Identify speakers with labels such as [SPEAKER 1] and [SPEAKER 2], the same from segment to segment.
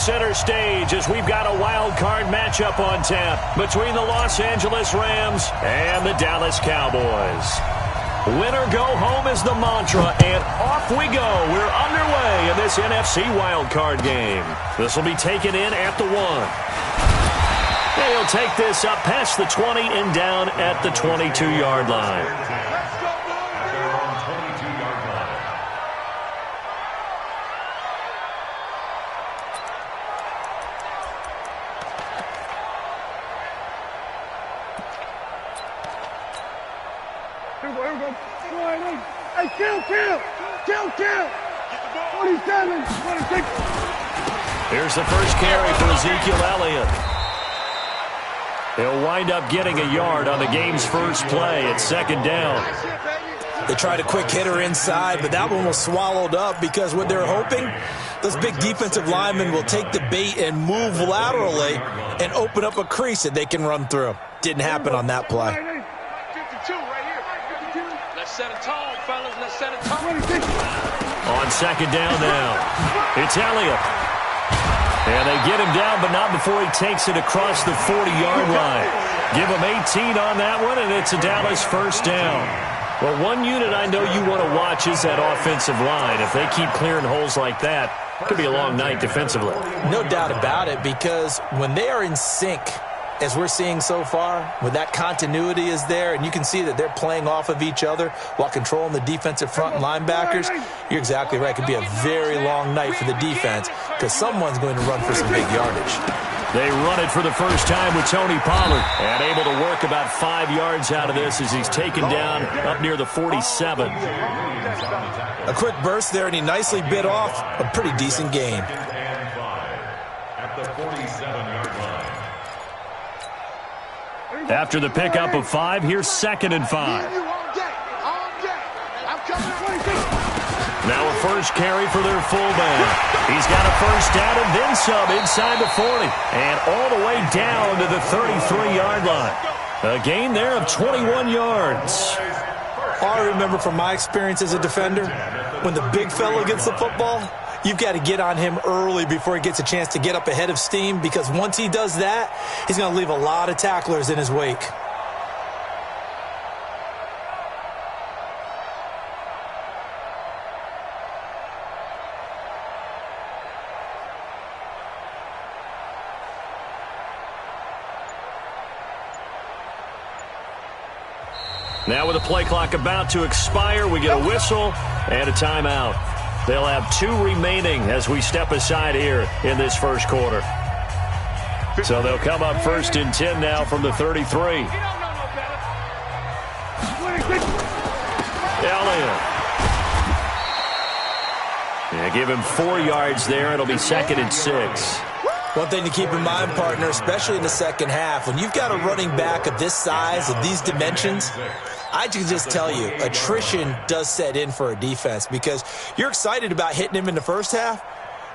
[SPEAKER 1] Center stage as we've got a wild card matchup on tap between the Los Angeles Rams and the Dallas Cowboys. Win or go home is the mantra, and off we go. We're underway in this NFC wild card game. This will be taken in at the 1. He'll take this up past the 20 and down at the 22-yard line.
[SPEAKER 2] Kill. 47, 26.
[SPEAKER 1] Here's the first carry for Ezekiel Elliott. He'll wind up getting a yard on the game's first play at 2nd down.
[SPEAKER 3] They tried a quick hitter inside, but that one was swallowed up because what they're hoping, those big defensive linemen will take the bait and move laterally and open up a crease that they can run through. Didn't happen on that play.
[SPEAKER 2] 52 right here.
[SPEAKER 4] Let's set a tone, fellas. Let's set a tone.
[SPEAKER 1] On 2nd down now, it's Elliott. And they get him down, but not before he takes it across the 40-yard line. Give him 18 on that one, and it's a Dallas first down. Well, one unit I know you want to watch is that offensive line. If they keep clearing holes like that, it could be a long night defensively.
[SPEAKER 3] No doubt about it, because when they are in sync, as we're seeing so far, when that continuity is there, and you can see that they're playing off of each other while controlling the defensive front and linebackers, you're exactly right. It could be a very long night for the defense because someone's going to run for some big yardage.
[SPEAKER 1] They run it for the first time with Tony Pollard, and able to work about 5 yards out of this as he's taken down up near the 47.
[SPEAKER 3] A quick burst there, and he nicely bit off a pretty decent gain.
[SPEAKER 5] At the 47-yard line.
[SPEAKER 1] After the pickup of 5, here's 2nd and 5. Now a first carry for their fullback. He's got a first down and then some inside the 40. And all the way down to the 33-yard line. A gain there of 21 yards.
[SPEAKER 3] All I remember from my experience as a defender, when the big fellow gets the football, you've got to get on him early before he gets a chance to get up ahead of steam, because once he does that, he's going to leave a lot of tacklers in his wake.
[SPEAKER 1] Now with the play clock about to expire, we get a whistle and a timeout. They'll have 2 remaining as we step aside here in this first quarter. So they'll come up 1st and 10 now from the 33. Elliott. Yeah, give him 4 yards there. It'll be 2nd and 6.
[SPEAKER 3] One thing to keep in mind, partner, especially in the second half, when you've got a running back of this size, of these dimensions, I can just tell you, attrition does set in for a defense because you're excited about hitting him in the first half,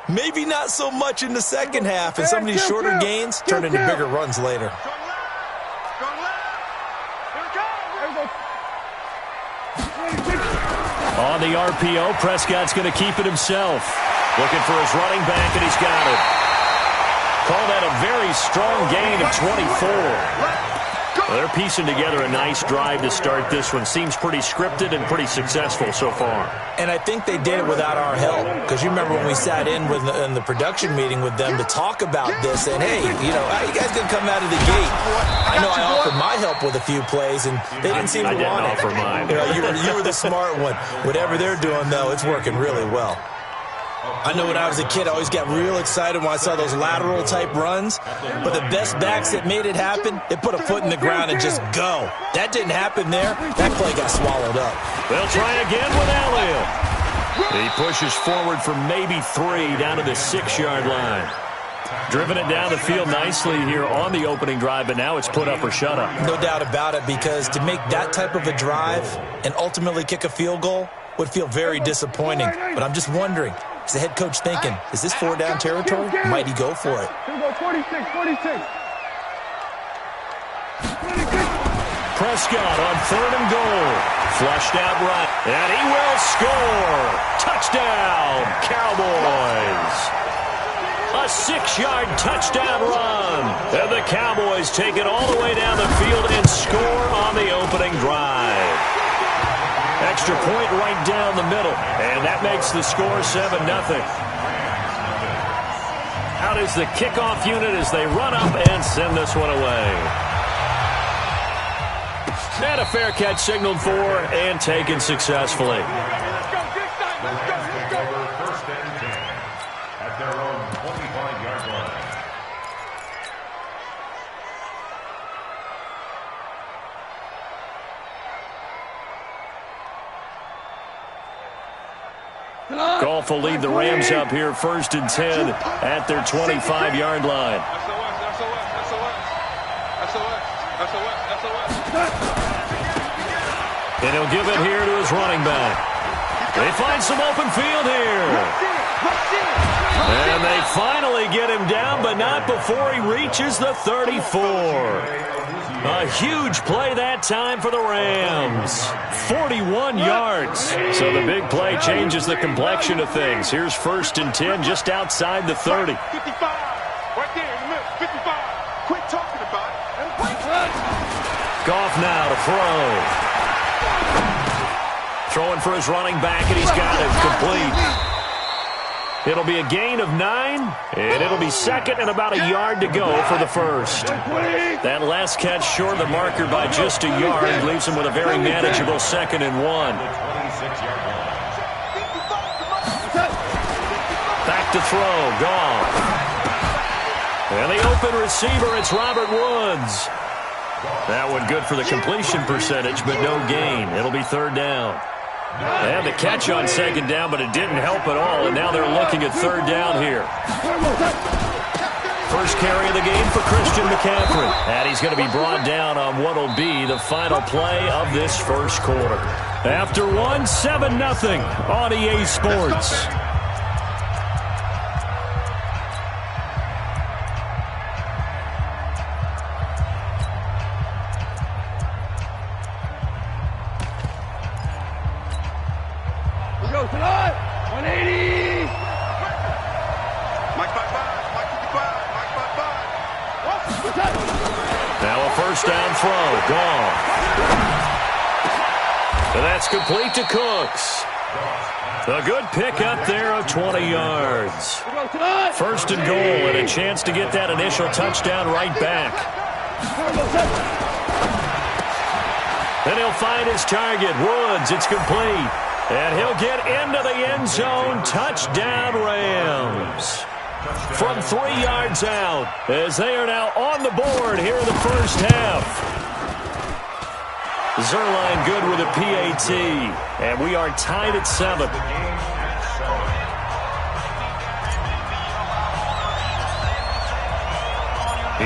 [SPEAKER 3] maybe not so much in the second half, and some of these shorter gains turn into bigger runs later.
[SPEAKER 1] On the RPO, Prescott's going to keep it himself. Looking for his running back, and he's got it. Call that a very strong gain of 24. Well, they're piecing together a nice drive to start this one. Seems pretty scripted and pretty successful so far.
[SPEAKER 3] And I think they did it without our help. Because you remember when we sat in the production meeting with them to talk about this. And, hey, you know, how you guys going to come out of the gate? I know I offered my help with a few plays, and they didn't seem to want it.
[SPEAKER 1] I didn't offer mine.
[SPEAKER 3] You were the smart one. Whatever they're doing, though, it's working really well. I know when I was a kid, I always got real excited when I saw those lateral-type runs. But the best backs that made it happen, they put a foot in the ground and just go. That didn't happen there. That play got swallowed up.
[SPEAKER 1] They'll try again with Elliott. He pushes forward for maybe 3 down to the 6-yard line. Driven it down the field nicely here on the opening drive, but now it's put up or shut up.
[SPEAKER 3] No doubt about it, because to make that type of a drive and ultimately kick a field goal would feel very disappointing. But I'm just wondering, is the head coach thinking, is this 4-down territory? Might he go for it?
[SPEAKER 2] 46.
[SPEAKER 1] Prescott on 3rd and goal. Flushed out right. And he will score. Touchdown, Cowboys. A 6-yard touchdown run. And the Cowboys take it all the way down the field and score on the opening drive. Extra point right down the middle. And that makes the score 7-0. Out is the kickoff unit as they run up and send this one away. And a fair catch signaled for and taken successfully.
[SPEAKER 5] First and 10 at their own 25-yard line.
[SPEAKER 1] Goff will lead the Rams up here first and 10 at their 25-yard line. And he'll give it here to his running back. They find some open field here. And they finally get him down, but not before he reaches the 34. A huge play that time for the Rams. 41 yards. So the big play changes the complexion of things. Here's first and 10 just outside the 30.
[SPEAKER 2] 55. Right there in the middle. 55. Quit talking about it.
[SPEAKER 1] Goff now to throw. Throwing for his running back, and he's got it complete. It'll be a gain of 9, and it'll be second and about a yard to go for the first. That last catch short of the marker by just a yard leaves him with a very manageable 2nd and 1. Back to throw, Goff. And the open receiver, it's Robert Woods. That one good for the completion percentage, but no gain. It'll be 3rd down. They had the catch on 2nd down, but it didn't help at all, and now they're looking at 3rd down here. First carry of the game for Christian McCaffrey. And he's going to be brought down on what will be the final play of this first quarter. After one, 7-0 on EA Sports. Now a first down throw. Gone. And that's complete to Cooks. A good pickup there of 20 yards. First and goal and a chance to get that initial touchdown right back. Then he'll find his target. Woods, it's complete. And he'll get into the end zone. Touchdown, Rams. From 3 yards out, as they are now on the board here in the first half. Zerline good with a PAT, and we are tied at 7.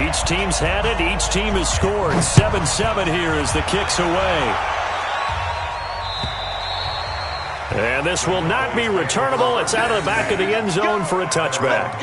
[SPEAKER 1] Each team's had it. Each team has scored. 7-7 here as the kick's away. And this will not be returnable. It's out of the back of the end zone for a touchback.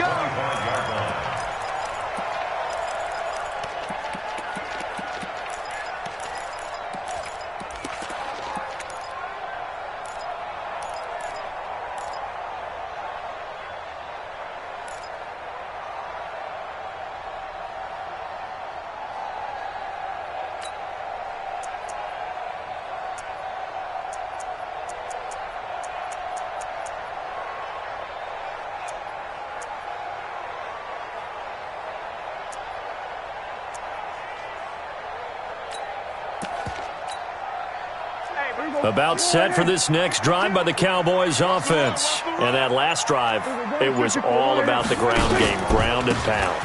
[SPEAKER 1] About set for this next drive by the Cowboys offense. And that last drive, it was all about the ground game, ground and pound.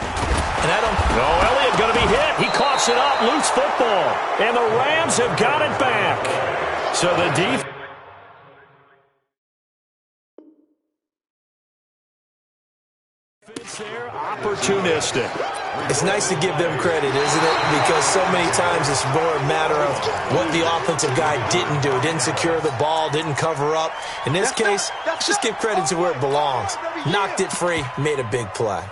[SPEAKER 1] And Elliott going to be hit. He coughs it up, loose football. And the Rams have got it back. So the defense there, opportunistic.
[SPEAKER 3] It's nice to give them credit, isn't it? Because so many times it's more a matter of what the offensive guy didn't do. Didn't secure the ball, didn't cover up. In this case, let's just give credit to where it belongs. Knocked it free, made a big play.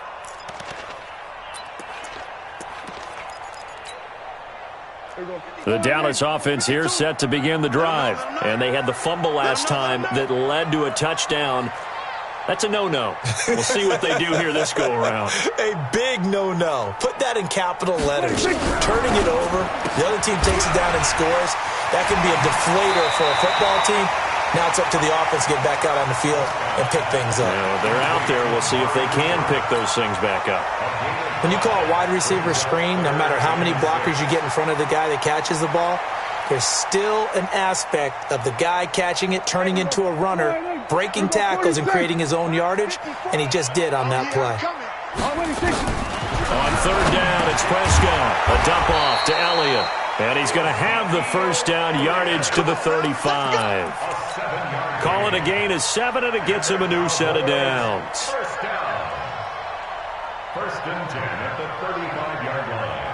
[SPEAKER 1] The Dallas offense here set to begin the drive. And they had the fumble last time that led to a touchdown. That's a no-no. We'll see what they do here this go-around.
[SPEAKER 3] A big no-no. Put that in capital letters. Turning it over, the other team takes it down and scores. That can be a deflator for a football team. Now it's up to the offense to get back out on the field and pick things up.
[SPEAKER 1] They're out there. We'll see if they can pick those things back up.
[SPEAKER 3] When you call a wide receiver screen, no matter how many blockers you get in front of the guy that catches the ball, there's still an aspect of the guy catching it, turning into a runner, breaking tackles and creating his own yardage, and he just did on that play.
[SPEAKER 1] On third down, it's Prescott. A dump off to Elliott. And he's going to have the first down, yardage to the 35. Call it a gain of 7, and it gets him a new set of downs.
[SPEAKER 5] First down. First and 10 at the 35-yard line.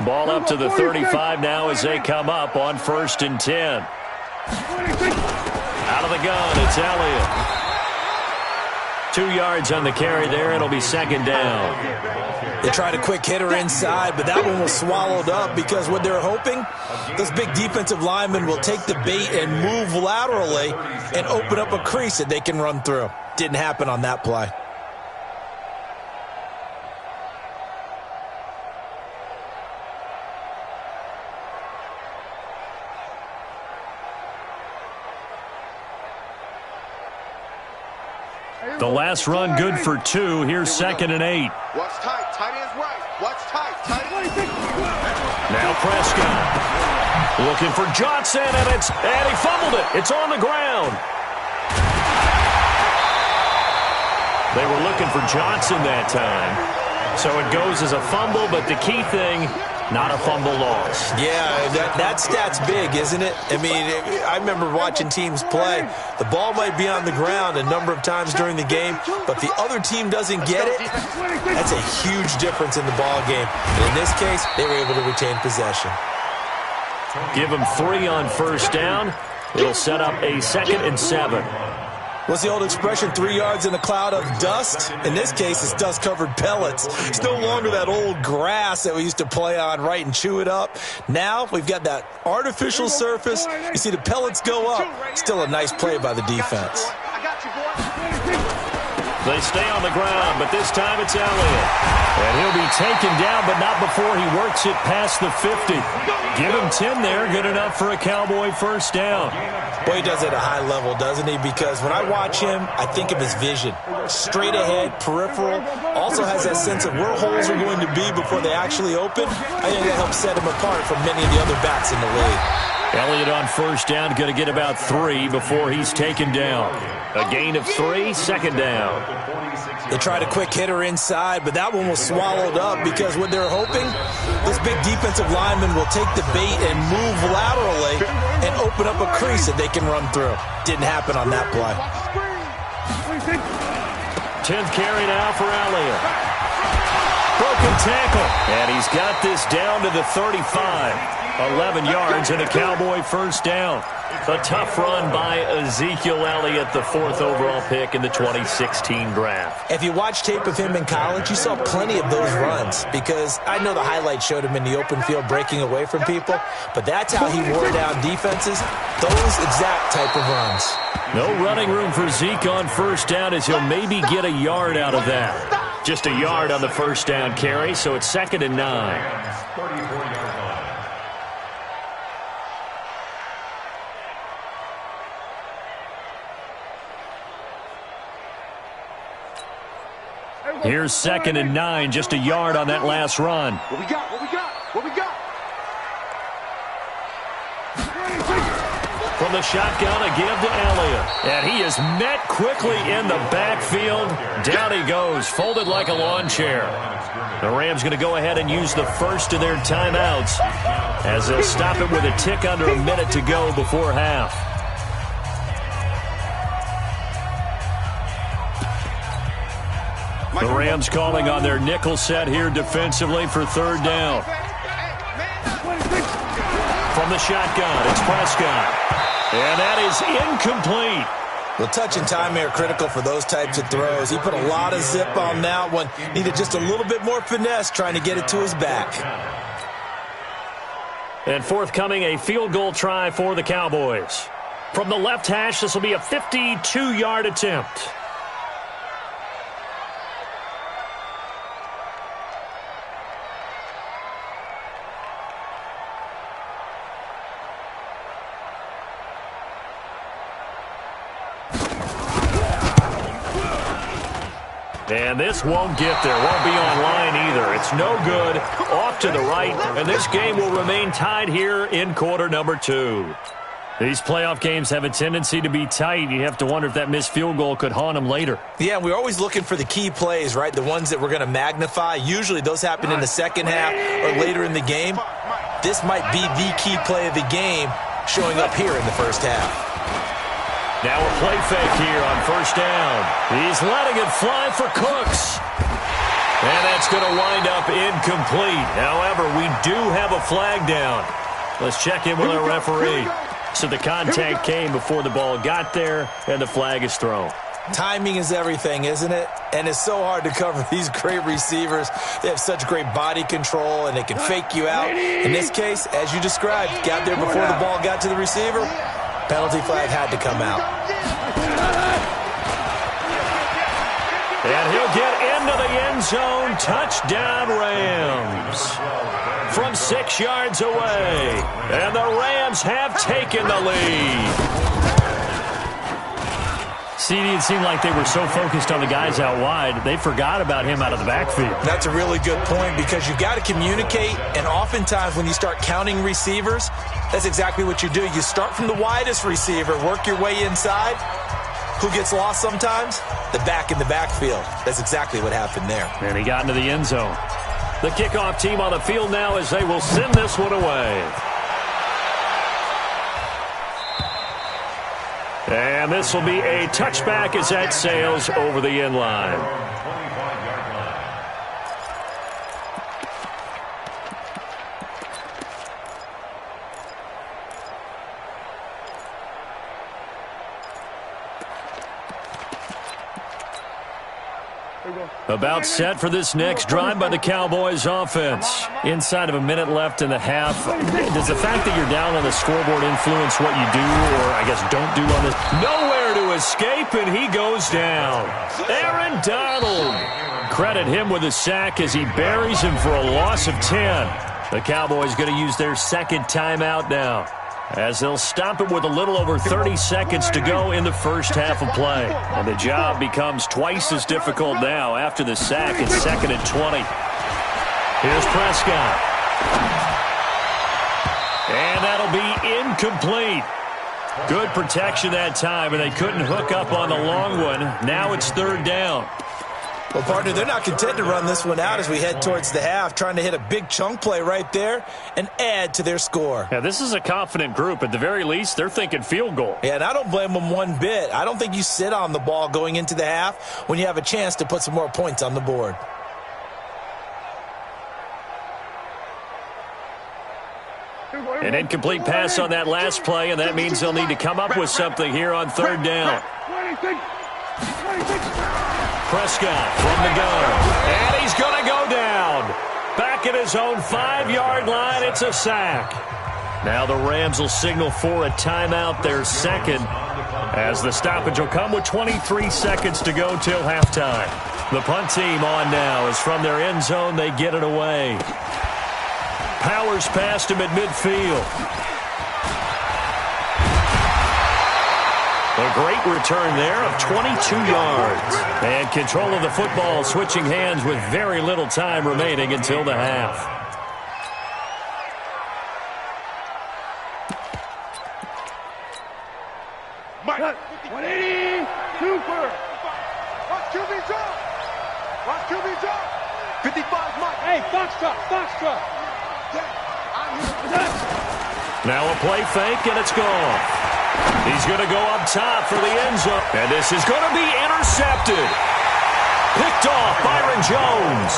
[SPEAKER 1] Ball up to the 35 now as they come up on first and 10. Out of the gun, it's Elliott. 2 yards on the carry there. It'll be second down.
[SPEAKER 3] They tried a quick hitter inside, but that one was swallowed up because what they're hoping, those big defensive linemen will take the bait and move laterally and open up a crease that they can run through. Didn't happen on that play.
[SPEAKER 1] The last run good for 2. Here's second and 8.
[SPEAKER 2] Watch tight. Tight end's right. Watch tight. Tight end.
[SPEAKER 1] Now Prescott looking for Johnson, and he fumbled it. It's on the ground. They were looking for Johnson that time. So it goes as a fumble, but the key thing, not a fumble loss.
[SPEAKER 3] Yeah, that stat's big, isn't it? I mean, I remember watching teams play. The ball might be on the ground a number of times during the game, but the other team doesn't get it. That's a huge difference in the ball game. And in this case, they were able to retain possession.
[SPEAKER 1] Give them 3 on first down. It'll set up a second and 7.
[SPEAKER 3] What's the old expression, 3 yards in a cloud of dust? In this case, it's dust-covered pellets. It's no longer that old grass that we used to play on, right, and chew it up. Now we've got that artificial surface. You see the pellets go up. Still a nice play by the defense.
[SPEAKER 1] They stay on the ground, but this time it's Elliott. And he'll be taken down, but not before he works it past the 50. Give him 10 there, good enough for a Cowboy first down.
[SPEAKER 3] Boy, he does it at a high level, doesn't he? Because when I watch him, I think of his vision. Straight ahead, peripheral, also has that sense of where holes are going to be before they actually open. I think that helps set him apart from many of the other backs in the league.
[SPEAKER 1] Elliott on first down, going to get about 3 before he's taken down. A gain of 3, second down.
[SPEAKER 3] They tried a quick hitter inside, but that one was swallowed up because what they're hoping, those big defensive linemen will take the bait and move laterally and open up a crease that they can run through. Didn't happen on that play.
[SPEAKER 1] 10th carry now for Elliott. Broken tackle, and he's got this down to the 35. 11 yards and a Cowboy first down. A tough run by Ezekiel Elliott, the 4th overall pick in the 2016 draft.
[SPEAKER 3] If you watch tape of him in college, you saw plenty of those runs because I know the highlights showed him in the open field breaking away from people, but that's how he wore down defenses, those exact type of runs.
[SPEAKER 1] No running room for Zeke on first down as he'll maybe get a yard out of that. Just a yard on the first down carry, so it's second and 9.
[SPEAKER 5] 34-yard line.
[SPEAKER 1] Here's second and 9, just a yard on that last run.
[SPEAKER 2] What we got? What we got? What we got?
[SPEAKER 1] From the shotgun, a give to Elliott. And he is met quickly in the backfield. Down he goes, folded like a lawn chair. The Rams going to go ahead and use the first of their timeouts as they'll stop it with a tick under a minute to go before half. The Rams calling on their nickel set here defensively for third down. From the shotgun, it's Prescott. And that is incomplete.
[SPEAKER 3] Well, touch and timing are critical for those types of throws. He put a lot of zip on that one. Needed just a little bit more finesse trying to get it to his back.
[SPEAKER 1] And forthcoming, a field goal try for the Cowboys. From the left hash, this will be a 52-yard attempt. And this won't get there. Won't be online either. It's no good. Off to the right. And this game will remain tied here in quarter number 2. These playoff games have a tendency to be tight. You have to wonder if that missed field goal could haunt them later.
[SPEAKER 3] Yeah, we're always looking for the key plays, right? The ones that we're going to magnify. Usually those happen in the second half or later in the game. This might be the key play of the game showing up here in the first half.
[SPEAKER 1] Now a play fake here on first down. He's letting it fly for Cooks. And that's going to wind up incomplete. However, we do have a flag down. Let's check in with our referee. So the contact came before the ball got there, and the flag is thrown.
[SPEAKER 3] Timing is everything, isn't it? And it's so hard to cover these great receivers. They have such great body control, and they can fake you out. In this case, as you described, got there before the ball got to the receiver. Penalty flag had to come out.
[SPEAKER 1] And he'll get into the end zone. Touchdown, Rams. From 6 yards away. And the Rams have taken the lead. CD, it seemed like they were so focused on the guys out wide, they forgot about him out of the backfield.
[SPEAKER 3] That's a really good point because you've got to communicate, and oftentimes when you start counting receivers, that's exactly what you do. You start from the widest receiver, work your way inside. Who gets lost sometimes? The back in the backfield. That's exactly what happened there.
[SPEAKER 1] And he got into the end zone. The kickoff team on the field now as they will send this one away. And this will be a touchback as that sails over the end line. About set for this next drive by the Cowboys offense. Inside of a minute left in the half. Does the fact that you're down on the scoreboard influence what you do, or I guess don't do on this? Nowhere to escape, and he goes down. Aaron Donald. Credit him with a sack as he buries him for a loss of 10. The Cowboys going to use their second timeout now, as they'll stop it with a little over 30 seconds to go in the first half of play. And the job becomes twice as difficult now after the sack. It's 2nd and 20. Here's Prescott. And that'll be incomplete. Good protection that time, and they couldn't hook up on the long one. Now it's 3rd down.
[SPEAKER 3] Well, partner, they're not content to run this one out as we head towards the half, trying to hit a big chunk play right there and add to their score.
[SPEAKER 1] Yeah, this is a confident group. At the very least, they're thinking field goal.
[SPEAKER 3] Yeah, and I don't blame them one bit. I don't think you sit on the ball going into the half when you have a chance to put some more points on the board.
[SPEAKER 1] An incomplete pass on that last play, and that means they'll need to come up with something here on 3rd down. Prescott from the gun, and he's going to go down. Back at his own 5-yard line, it's a sack. Now the Rams will signal for a timeout, their second, as the stoppage will come with 23 seconds to go till halftime. The punt team on now is from their end zone. They get it away. Powers past him at midfield. A great return there of 22 yards. And control of the football switching hands with very little time remaining until the half.
[SPEAKER 2] Mike, 180, super. Watch QB drop. Watch QB drop. 55, Mike. Hey, Foxtrot.
[SPEAKER 1] Now a play fake, and it's gone. He's going to go up top for the end zone. And this is going to be intercepted. Picked off Byron Jones.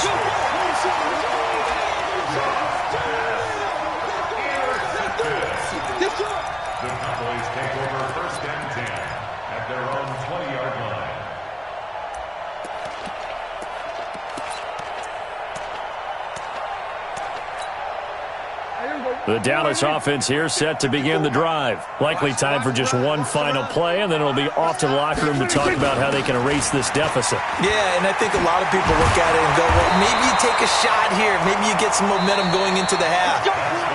[SPEAKER 5] The Cowboys take over 1st and 10 at their own 20-yard line.
[SPEAKER 1] The Dallas offense here set to begin the drive. Likely time for just one final play, and then it'll be off to the locker room to talk about how they can erase this deficit.
[SPEAKER 3] Yeah, and I think a lot of people look at it and go, well, maybe you take a shot here. Maybe you get some momentum going into the half.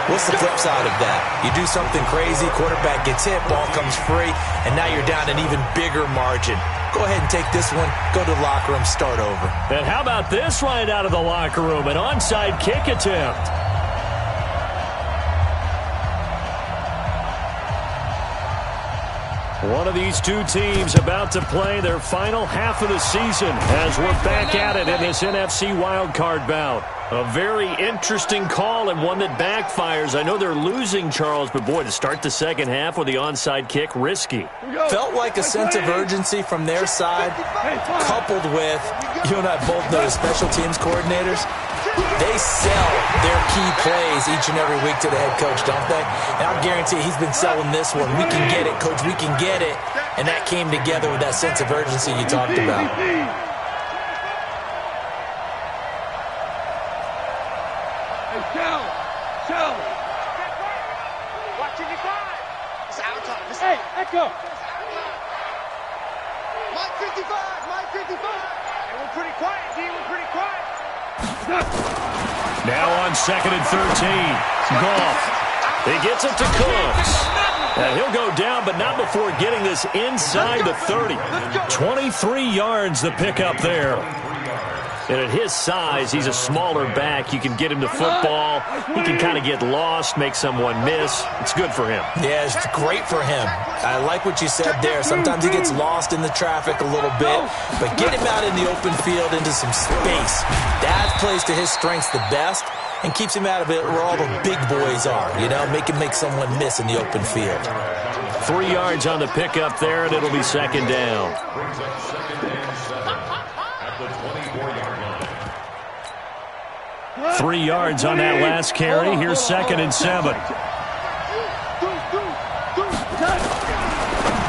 [SPEAKER 3] What's the flip side of that? You do something crazy, quarterback gets hit, ball comes free, and now you're down an even bigger margin. Go ahead and take this one, go to the locker room, start over.
[SPEAKER 1] And how about this right out of the locker room? An onside kick attempt. One of these two teams about to play their final half of the season as we're back at it in this NFC wildcard bout. A very interesting call and one that backfires. I know they're losing, Charles, but boy, to start the second half with the onside kick, risky.
[SPEAKER 3] Felt like a sense of urgency from their side, coupled with, you and I both know, the special teams coordinators, they sell their key plays each and every week to the head coach, don't they? And I guarantee he's been selling this one. We can get it, coach, we can get it. And that came together with that sense of urgency you talked about.
[SPEAKER 2] Hey, let go. Mike 55, Mike 55. Hey, we're pretty quiet, D. We're pretty quiet.
[SPEAKER 1] Now on 2nd and 13. Goff. He gets it to Cooks. And he'll go down, but not before getting this inside the 30. 23 yards the pickup there. And at his size, he's a smaller back. You can get him to football. He can kind of get lost, make someone miss. It's good for him.
[SPEAKER 3] Yeah, it's great for him. I like what you said there. Sometimes he gets lost in the traffic a little bit, but get him out in the open field into some space. That plays to his strengths the best and keeps him out of it where all the big boys are, you know, make him make someone miss in the open field.
[SPEAKER 1] 3 yards on the pickup there, and it'll be second down. 3 yards on that last carry. Here's 2nd and 7.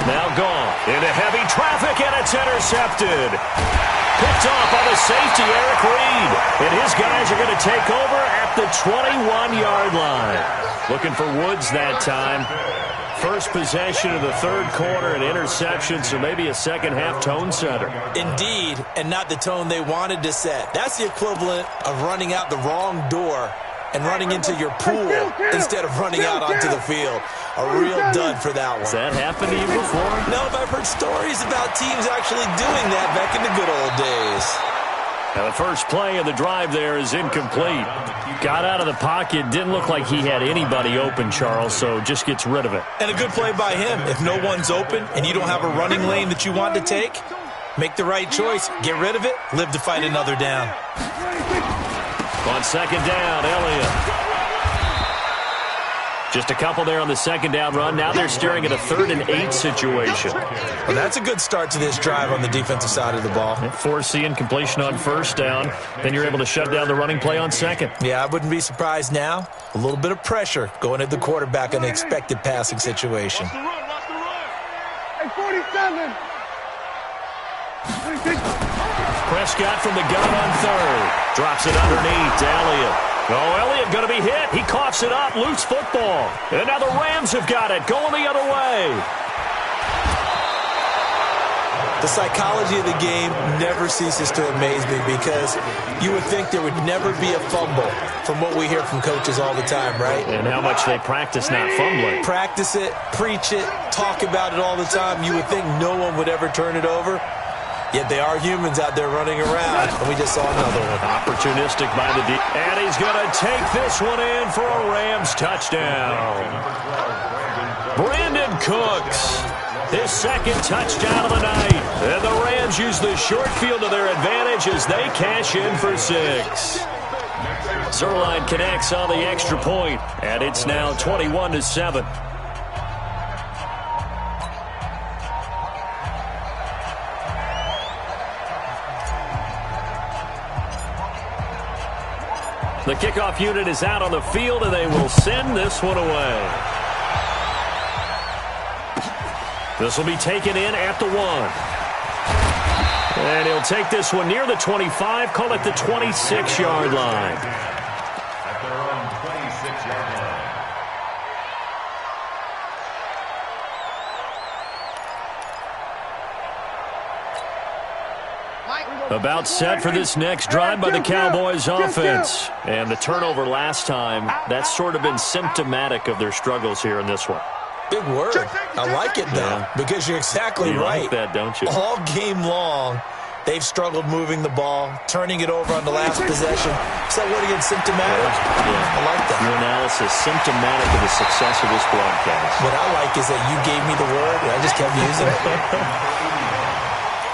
[SPEAKER 1] Now gone into heavy traffic, and it's intercepted. Picked off by the safety, Eric Reed. And his guys are going to take over at the 21-yard line. Looking for Woods that time. First possession of the third quarter, an interception, so maybe a second-half tone setter.
[SPEAKER 3] Indeed, and not the tone they wanted to set. That's the equivalent of running out the wrong door and running into your pool instead of running out onto the field. A real dud for that one.
[SPEAKER 1] Has that happened to you before?
[SPEAKER 3] No, but I've heard stories about teams actually doing that back in the good old days.
[SPEAKER 1] Now the first play of the drive there is incomplete. Got out of the pocket, didn't look like he had anybody open, Charles, so just gets rid of it.
[SPEAKER 3] And a good play by him. If no one's open and you don't have a running lane that you want to take, make the right choice. Get rid of it, live to fight another down.
[SPEAKER 1] On second down, Elliott. Just a couple there on the second down run. Now they're staring at a 3rd and 8 situation.
[SPEAKER 3] Well, that's a good start to this drive on the defensive side of the ball.
[SPEAKER 1] Forcing completion on first down. Then you're able to shut down the running play on second.
[SPEAKER 3] Yeah, I wouldn't be surprised now. A little bit of pressure going at the quarterback in an expected passing situation.
[SPEAKER 2] Hey, 47.
[SPEAKER 1] Prescott from the gun on 3rd. Drops it underneath to Elliott. Oh, Elliott going to be hit. He coughs it up. Loose football. And now the Rams have got it. Going the other way.
[SPEAKER 3] The psychology of the game never ceases to amaze me because you would think there would never be a fumble from what we hear from coaches all the time, right?
[SPEAKER 1] And how much they practice not fumbling.
[SPEAKER 3] Practice it, preach it, talk about it all the time. You would think no one would ever turn it over. Yet they are humans out there running around, and we just saw another one.
[SPEAKER 1] Opportunistic by the D. And he's going to take this one in for a Rams touchdown. Brandon Cooks, his second touchdown of the night. And the Rams use the short field to their advantage as they cash in for 6. Zerline connects on the extra point, and it's now 21-7. The kickoff unit is out on the field, and they will send this one away. This will be taken in at the 1. And he'll take this one near the 25, call it the 26-yard line.
[SPEAKER 5] At their own 26-yard line.
[SPEAKER 1] About set for this next drive by the Cowboys offense. And the turnover last time, that's sort of been symptomatic of their struggles here in this one.
[SPEAKER 3] Big word. I like it, though, because you're exactly right.
[SPEAKER 1] You like that, don't you?
[SPEAKER 3] All game long, they've struggled moving the ball, turning it over on the last possession. So what again, symptomatic?
[SPEAKER 1] Yeah.
[SPEAKER 3] I like that.
[SPEAKER 1] Your analysis, symptomatic of the success of this broadcast.
[SPEAKER 3] What I like is that you gave me the word, and I just kept using it.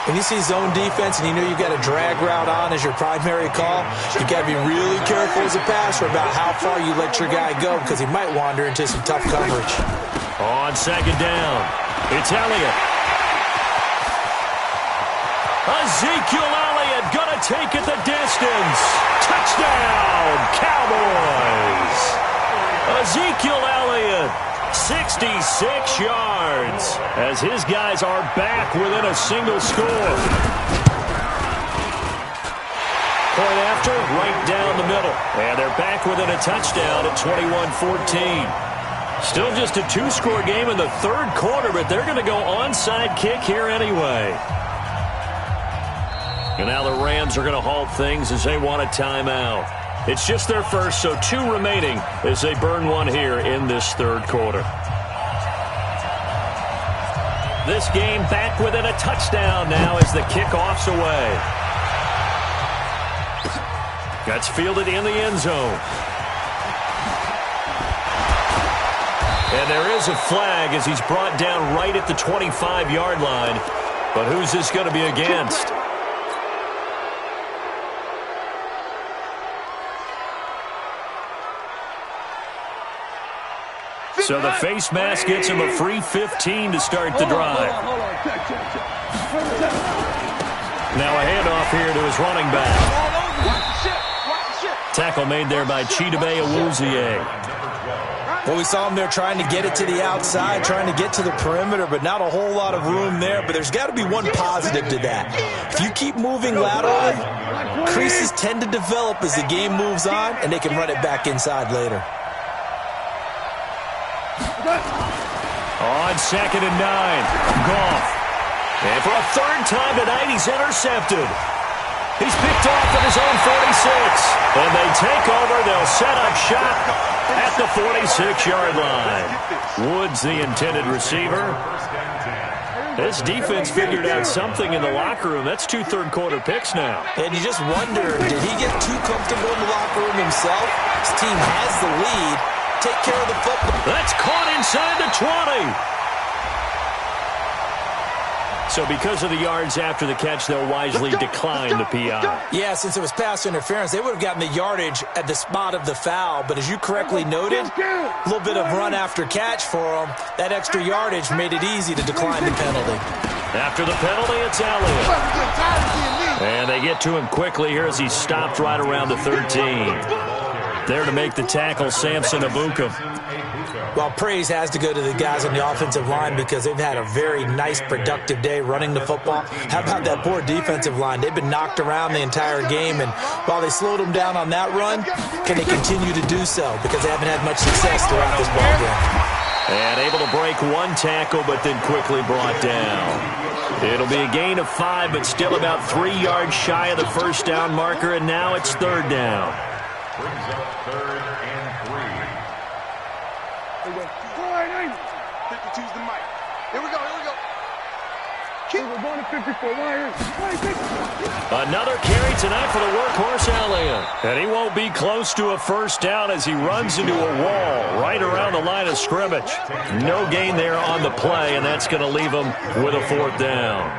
[SPEAKER 3] When you see zone defense and you know you've got a drag route on as your primary call, you've got to be really careful as a passer about how far you let your guy go because he might wander into some tough coverage.
[SPEAKER 1] On second down, it's Elliott. Ezekiel Elliott gonna take it the distance. Touchdown, Cowboys. Ezekiel Elliott, 66 yards, as his guys are back within a single score. Point after, right down the middle. And they're back within a touchdown at 21-14. Still just a two-score game in the third quarter, but they're going to go onside kick here anyway. And now the Rams are going to halt things as they want a timeout. It's just their first, so 2 remaining as they burn one here in this third quarter. This game back within a touchdown now as the kickoff's away. That's fielded in the end zone. And there is a flag as he's brought down right at the 25-yard line. But who's this going to be against? So the face mask gets him a free 15 to start the drive. Now a handoff here to his running back. Tackle made there by Chidobe Awuzie.
[SPEAKER 3] Well, we saw him there trying to get it to the outside, trying to get to the perimeter, but not a whole lot of room there. But there's got to be one positive to that. If you keep moving laterally, creases tend to develop as the game moves on, and they can run it back inside later.
[SPEAKER 1] On second and 9, Goff. And for a third time tonight, he's intercepted. He's picked off at his own 46. And they take over. They'll set up shop at the 46-yard line. Woods, the intended receiver. This defense figured out something in the locker room. That's 2 third-quarter picks now.
[SPEAKER 3] And you just wonder, did he get too comfortable in the locker room himself? His team has the lead. Take care of the football.
[SPEAKER 1] That's caught inside the 20. So because of the yards after the catch, they'll wisely decline the PI.
[SPEAKER 3] Yeah, since it was pass interference, they would have gotten the yardage at the spot of the foul. But as you correctly noted, a little bit of run after catch for them. That extra yardage made it easy to decline the penalty.
[SPEAKER 1] After the penalty, it's Elliott. And they get to him quickly here as he stopped right around the 13. There to make the tackle, Samson Abuka.
[SPEAKER 3] Well, praise has to go to the guys on the offensive line because they've had a very nice, productive day running the football. How about that poor defensive line? They've been knocked around the entire game, and while they slowed them down on that run, can they continue to do so? Because they haven't had much success throughout this ballgame.
[SPEAKER 1] And able to break one tackle, but then quickly brought down. It'll be a gain of 5, but still about 3 yards shy of the first down marker, and now it's third down.
[SPEAKER 5] Brings up 3rd and 3.
[SPEAKER 2] 52's the mic. Here we go, here we go. We're going to 54.
[SPEAKER 1] Another carry tonight for the workhorse Elliott. And he won't be close to a first down as he runs into a wall right around the line of scrimmage. No gain there on the play, and that's going to leave him with a 4th down.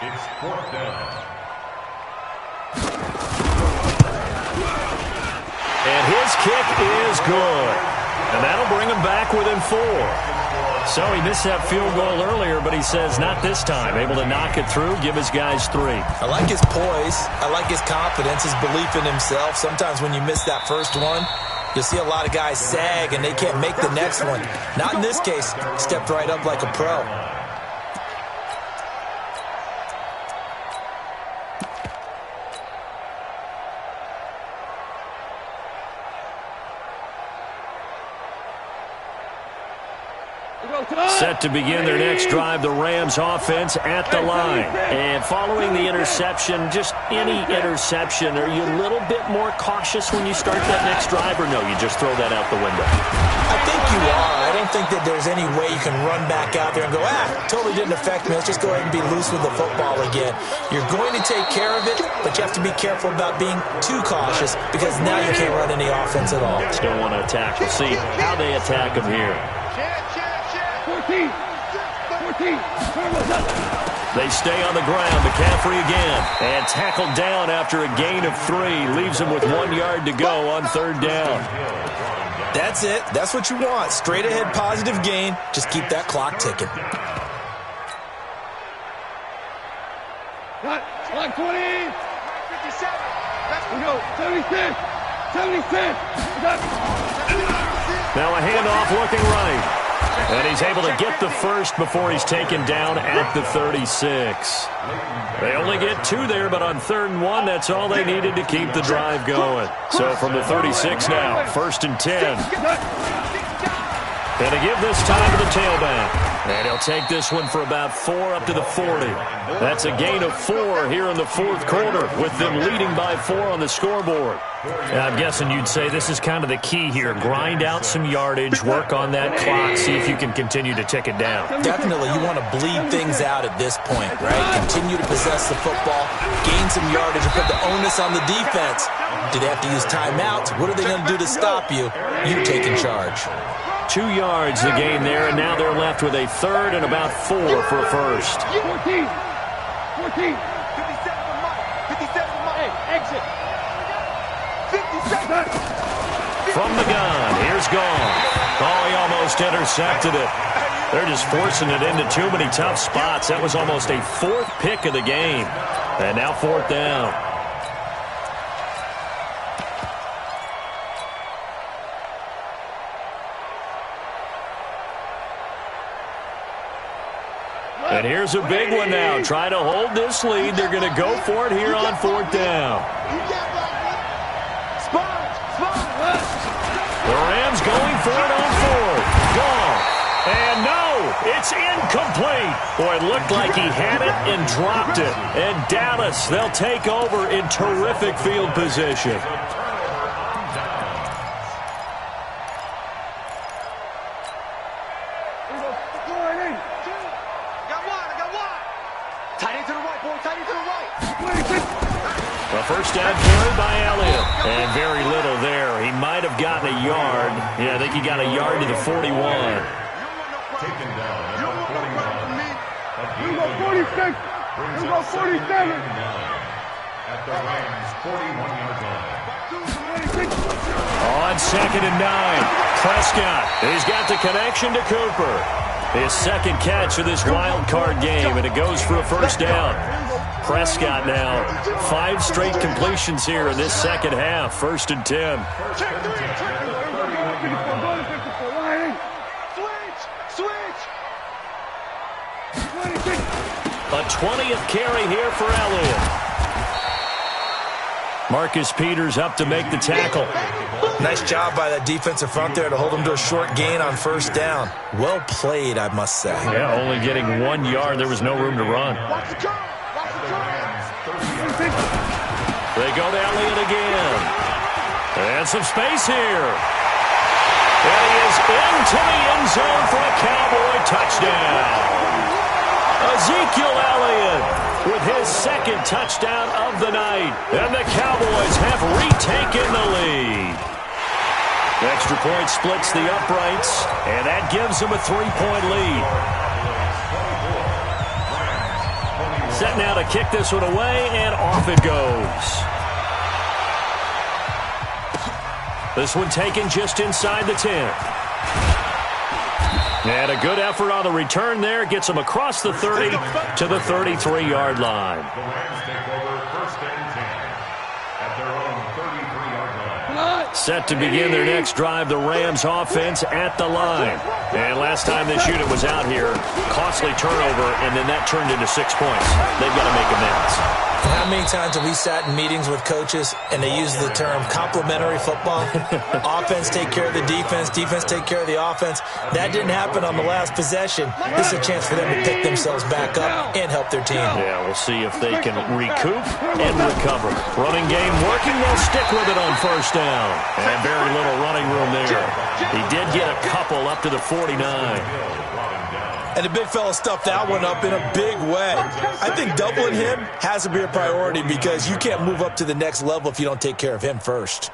[SPEAKER 5] It's 4th down.
[SPEAKER 1] And his kick is good. And that'll bring him back within 4. So he missed that field goal earlier, but he says not this time. Able to knock it through, give his guys 3.
[SPEAKER 3] I like his poise. I like his confidence, his belief in himself. Sometimes when you miss that first one, you'll see a lot of guys sag and they can't make the next one. Not in this case. Stepped right up like a pro.
[SPEAKER 1] Set to begin their next drive, the Rams offense at the line. And following the interception, just any interception, are you a little bit more cautious when you start that next drive, or no, you just throw that out the window?
[SPEAKER 3] I think you are. I don't think that there's any way you can run back out there and go, totally didn't affect me. Let's just go ahead and be loose with the football again. You're going to take care of it, but you have to be careful about being too cautious because now you can't run any offense at all.
[SPEAKER 1] Still want to attack. We'll see how they attack them here.
[SPEAKER 2] 14.
[SPEAKER 1] They stay on the ground. McCaffrey again. And tackled down after a gain of 3. Leaves him with 1 yard to go on 3rd down.
[SPEAKER 3] That's it. That's what you want. Straight ahead positive gain. Just keep that clock ticking.
[SPEAKER 2] Clock 20. 57. We go. 76. 76.
[SPEAKER 1] Now a handoff looking right. And he's able to get the first before he's taken down at the 36. They only get 2 there, but on 3rd and 1, that's all they needed to keep the drive going. So from the 36 now, 1st and 10. And to give this time to the tailback. And he'll take this one for about 4 up to the 40. That's a gain of 4 here in the 4th quarter with them leading by 4 on the scoreboard. I'm guessing you'd say this is kind of the key here. Grind out some yardage, work on that clock, see if you can continue to tick it down.
[SPEAKER 3] Definitely. You want to bleed things out at this point, right? Continue to possess the football, gain some yardage, and put the onus on the defense. Do they have to use timeouts? What are they going to do to stop you? You take in charge.
[SPEAKER 1] 2 yards the gain there, and now they're left with a 3rd and about 4 for a first.
[SPEAKER 2] 14. 57 for Mike. 57 for Mike. Hey, exit. 57.
[SPEAKER 1] From the gun, here's Gone. Oh, he almost intercepted it. They're just forcing it into too many tough spots. That was almost a 4th pick of the game. And now 4th down. And here's a big one now. Trying to hold this lead. They're going to go for it here on 4th down. The Rams going for it on 4th. Gone. And no, it's incomplete. Boy, it looked like he had it and dropped it. And Dallas, they'll take over in terrific field position. A first down carry by Elliott. And very little there. He might have gotten a yard. Yeah, I think he got a yard to the 41.
[SPEAKER 5] Taken down at the 41.
[SPEAKER 2] You go 46. You go 47.
[SPEAKER 5] At the Rams' 41-yard line.
[SPEAKER 1] On 2nd and 9. Prescott. He's got the connection to Cooper. His 2nd catch of this wild card game, and it goes for a first down. Prescott now 5 straight completions here in this 2nd half. 1st and 10. A 20th carry here for Elliott. Marcus Peters up to make the tackle.
[SPEAKER 3] Nice job by that defensive front there to hold him to a short gain on 1st down. Well played, I must say.
[SPEAKER 1] Yeah, only getting 1 yard. There was no room to run. They go to Elliott again. And some space here. And he is into the end zone for a Cowboy touchdown. Ezekiel Elliott with his 2nd touchdown of the night. And the Cowboys have retaken the lead. The extra point splits the uprights, and that gives them a 3-point lead. Set now to kick this one away, and off it goes. This one taken just inside the 10. And a good effort on the return there. Gets them across the 30 to the 33-yard line.
[SPEAKER 5] The Rams take over 1st and 10 at their own 33-yard line.
[SPEAKER 1] Set to begin their next drive, the Rams offense at the line. And last time this unit was out here, costly turnover, and then that turned into 6 points. They've got to make amends.
[SPEAKER 3] How many times have we sat in meetings with coaches and they use the term complementary football? Offense take care of the defense, defense take care of the offense. That didn't happen on the last possession. This is a chance for them to pick themselves back up and help their team.
[SPEAKER 1] Yeah, we'll see if they can recoup and recover. Running game working, they'll stick with it on first down. And very little running room there. He did get a couple up to the 49.
[SPEAKER 3] And the big fella stuffed that one up in a big way. I think doubling him has to be a priority because you can't move up to the next level if you don't take care of him first.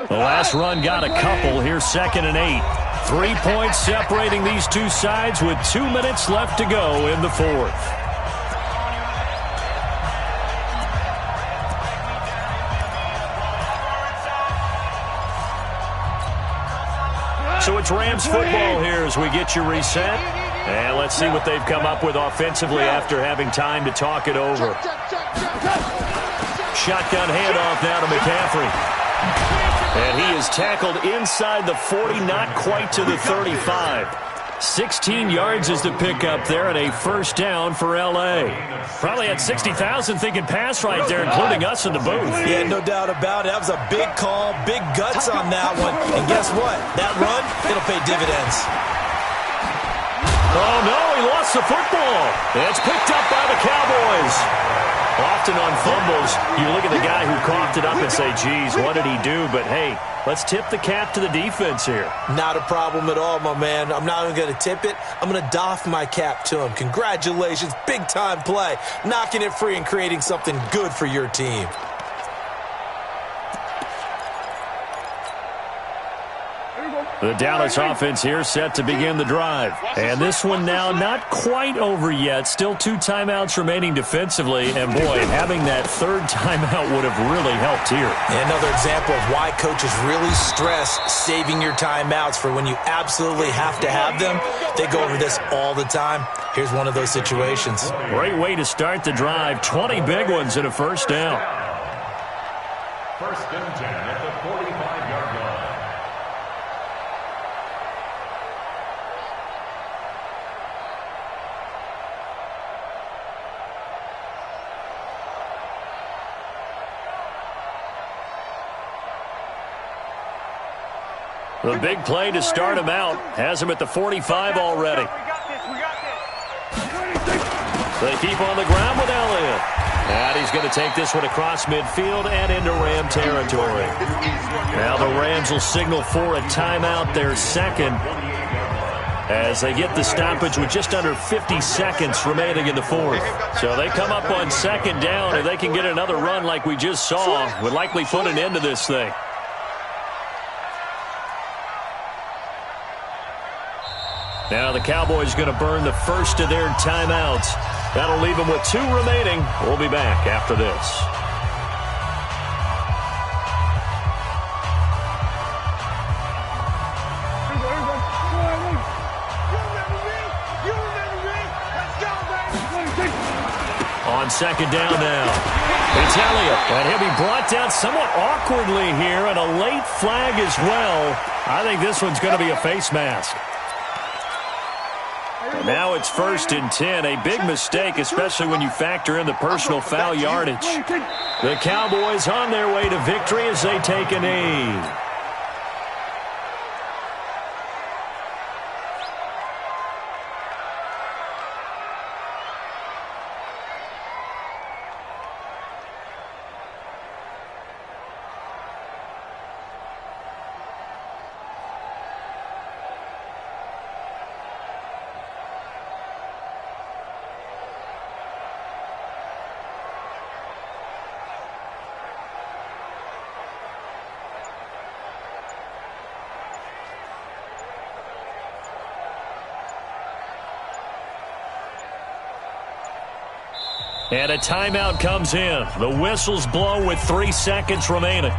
[SPEAKER 1] The last run got a couple. Here's 2nd and 8. 3 points separating these two sides with 2 minutes left to go in the fourth. So it's Rams football here as we get you reset. And let's see what they've come up with offensively after having time to talk it over. Shotgun handoff now to McCaffrey. And he is tackled inside the 40, not quite to the 35. 16 yards is the pickup there and a first down for L.A. Probably had 60,000 thinking pass right there, including us in the booth.
[SPEAKER 3] Yeah, no doubt about it. That was a big call, big guts on that one. And guess what? That run, it'll pay dividends.
[SPEAKER 1] Oh, no, he lost the football. It's picked up by the Cowboys. Often on fumbles, you look at the guy who coughed it up and say, geez, what did he do? But, hey, let's tip the cap to the defense here.
[SPEAKER 3] Not a problem at all, my man. I'm not even going to tip it. I'm going to doff my cap to him. Congratulations. Big-time play. Knocking it free and creating something good for your team.
[SPEAKER 1] The Dallas offense here set to begin the drive. And this one now not quite over yet. Still 2 timeouts remaining defensively. And, boy, having that third timeout would have really helped here.
[SPEAKER 3] And another example of why coaches really stress saving your timeouts for when you absolutely have to have them. They go over this all the time. Here's one of those situations.
[SPEAKER 1] Great way to start the drive. 20 big ones and a first down.
[SPEAKER 5] 1st and 10 at the 45-yard line.
[SPEAKER 1] The big play to start him out has him at the 45 already. They keep on the ground with Elliott. And he's going to take this one across midfield and into Ram territory. Now the Rams will signal for a timeout, their second, as they get the stoppage with just under 50 seconds remaining in the fourth. So they come up on 2nd down. If they can get another run like we just saw, would likely put an end to this thing. Now the Cowboys going to burn the first of their timeouts. That'll leave them with 2 remaining. We'll be back after this. On 2nd down now. It's Elliott, and he'll be brought down somewhat awkwardly here, and a late flag as well. I think this one's going to be a face mask. Now it's 1st and 10, a big mistake, especially when you factor in the personal foul yardage. The Cowboys on their way to victory as they take a knee. And a timeout comes in. The whistles blow with 3 seconds remaining.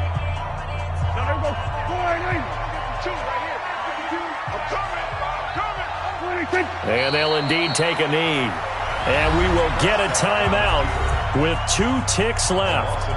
[SPEAKER 1] And they'll indeed take a knee. And we will get a timeout with 2 ticks left.